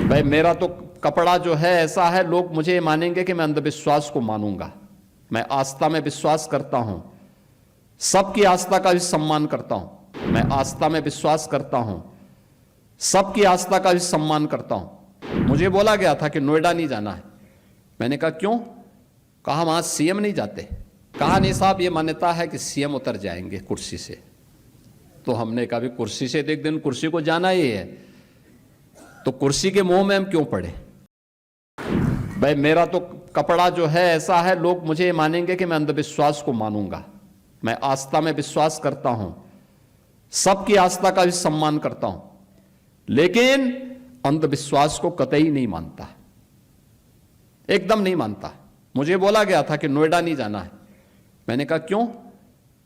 भाई मेरा तो कपड़ा जो है ऐसा है, लोग मुझे मानेंगे कि मैं अंधविश्वास को मानूंगा। मैं आस्था में विश्वास करता हूं, सबकी आस्था का भी सम्मान करता हूं। मैं आस्था में विश्वास करता हूं, सबकी आस्था का भी सम्मान करता हूं। मुझे बोला गया था कि नोएडा नहीं जाना है। मैंने कहा क्यों? कहा वहां सीएम नहीं जाते। कहा नहीं साहब, ये मान्यता है कि सीएम उतर जाएंगे कुर्सी से। तो हमने कहा भी कुर्सी से तो एक दिन कुर्सी को जाना ही है, तो कुर्सी के मोह में हम क्यों पड़े? भाई मेरा तो कपड़ा जो है ऐसा है, लोग मुझे मानेंगे कि मैं अंधविश्वास को मानूंगा। मैं आस्था में विश्वास करता हूं, सबकी आस्था का भी सम्मान करता हूं, लेकिन अंधविश्वास को कतई नहीं मानता, एकदम नहीं मानता। मुझे बोला गया था कि नोएडा नहीं जाना है। मैंने कहा क्यों?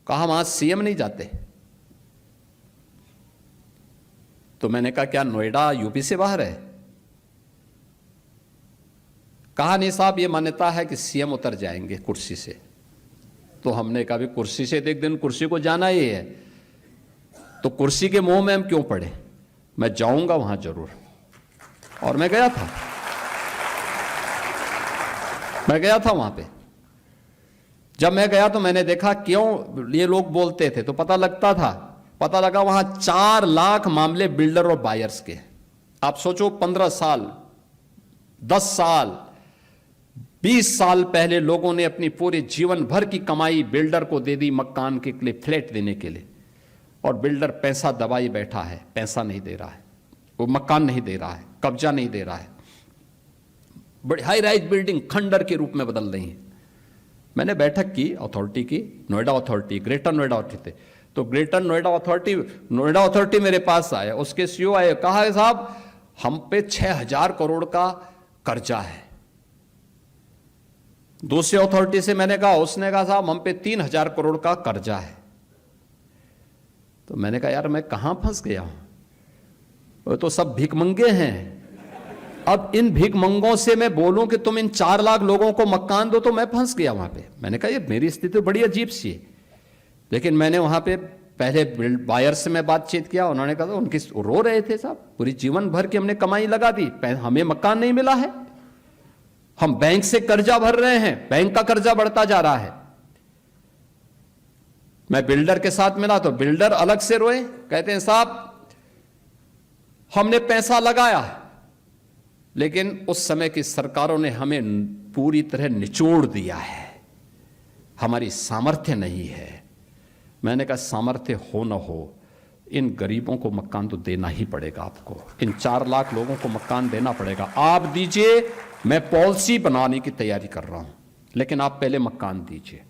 कहा वहां सीएम नहीं जाते। तो मैंने कहा क्या नोएडा यूपी से बाहर है? कहा नहीं साहब, ये मान्यता है कि सीएम उतर जाएंगे कुर्सी से। तो हमने कहा भी कुर्सी से तो एक दिन कुर्सी को जाना ही है, तो कुर्सी के मोह में हम क्यों पड़े? मैं जाऊंगा वहां जरूर। और मैं गया था, मैं गया था वहां पे। जब मैं गया तो मैंने देखा क्यों ये लोग बोलते थे, तो पता लगता था। पता लगा वहां 4 लाख मामले बिल्डर और बायर्स के। आप सोचो 15 साल, 10 साल, 20 साल पहले लोगों ने अपनी पूरे जीवन भर की कमाई बिल्डर को दे दी मकान के लिए, फ्लैट देने के लिए, और बिल्डर पैसा दबाई बैठा है, पैसा नहीं दे रहा है, वो मकान नहीं दे रहा है, कब्जा नहीं दे रहा है। बड़ी हाई राइज बिल्डिंग खंडर के रूप में बदल रही है। मैंने बैठक की अथॉरिटी की, Noida authority, greater Noida authority. तो ग्रेटर नोएडा अथॉरिटी मेरे पास आया, उसके सीईओ आए, कहा है साहब हम पे 6000 करोड़ का कर्जा है। दूसरी अथॉरिटी से मैंने कहा, उसने कहा साहब हम पे 3000 करोड़ का कर्जा है। तो मैंने कहा यार मैं कहां फंस गया हूं, वो तो सब भिखमंगे हैं। अब इन भिखमंगों से मैं बोलूं कि तुम इन 4 लाख लोगों को मकान दो, तो मैं फंस गया वहां पे। मैंने कहा ये मेरी स्थिति बड़ी अजीब सी है। लेकिन मैंने वहां पे पहले बायर से मैं बातचीत किया, उन्होंने कहा उनकी रो रहे थे साहब, पूरी जीवन भर की हमने कमाई लगा दी, हमें मकान नहीं मिला है, हम बैंक से कर्जा भर रहे हैं, बैंक का कर्जा बढ़ता जा रहा है। मैं बिल्डर के साथ मिला तो बिल्डर अलग से रोए, कहते हैं साहब हमने पैसा लगाया, लेकिन उस समय की सरकारों ने हमें पूरी तरह निचोड़ दिया है, हमारी सामर्थ्य नहीं है। मैंने कहा सामर्थ्य हो न हो, इन गरीबों को मकान तो देना ही पड़ेगा आपको, इन 4 लाख लोगों को मकान देना पड़ेगा। आप दीजिए, मैं पॉलिसी बनाने की तैयारी कर रहा हूं, लेकिन आप पहले मकान दीजिए।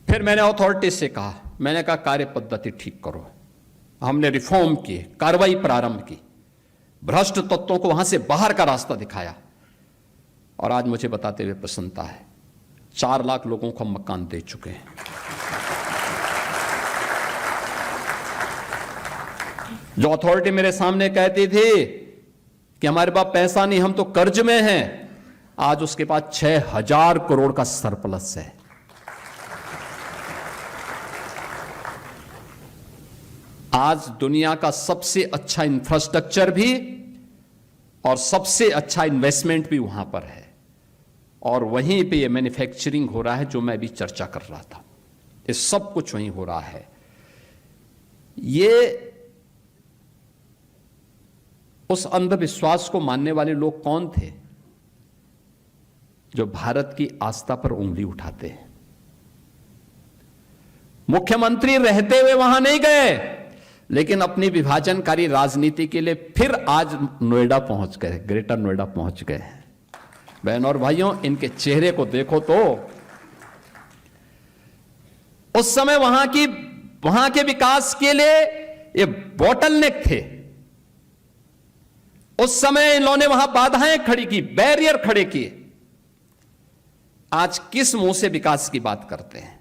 फिर मैंने अथॉरिटी से कहा, मैंने कहा कार्य पद्धति ठीक करो। हमने रिफॉर्म किए, कार्रवाई प्रारंभ की, भ्रष्ट तत्वों को वहां से बाहर का रास्ता दिखाया, और आज मुझे बताते हुए प्रसन्नता है 4 लाख लोगों को हम मकान दे चुके हैं। जो अथॉरिटी मेरे सामने कहती थी कि हमारे पास पैसा नहीं, हम तो कर्ज में हैं, आज उसके पास 6000 करोड़ का सरप्लस है। आज दुनिया का सबसे अच्छा इंफ्रास्ट्रक्चर भी और सबसे अच्छा इन्वेस्टमेंट भी वहां पर है, और वहीं पे ये मैन्युफैक्चरिंग हो रहा है जो मैं अभी चर्चा कर रहा था, ये सब कुछ वहीं हो रहा है। ये उस अंधविश्वास को मानने वाले लोग कौन थे जो भारत की आस्था पर उंगली उठाते हैं? मुख्यमंत्री रहते हुए वहां नहीं गए, लेकिन अपनी विभाजनकारी राजनीति के लिए फिर आज नोएडा पहुंच गए, ग्रेटर नोएडा पहुंच गए। बहन और भाइयों, इनके चेहरे को देखो तो उस समय वहां के विकास के लिए ये बॉटलनेक थे। उस समय इन्होंने वहां बाधाएं खड़ी की, बैरियर खड़े किए। आज किस मुंह से विकास की बात करते हैं?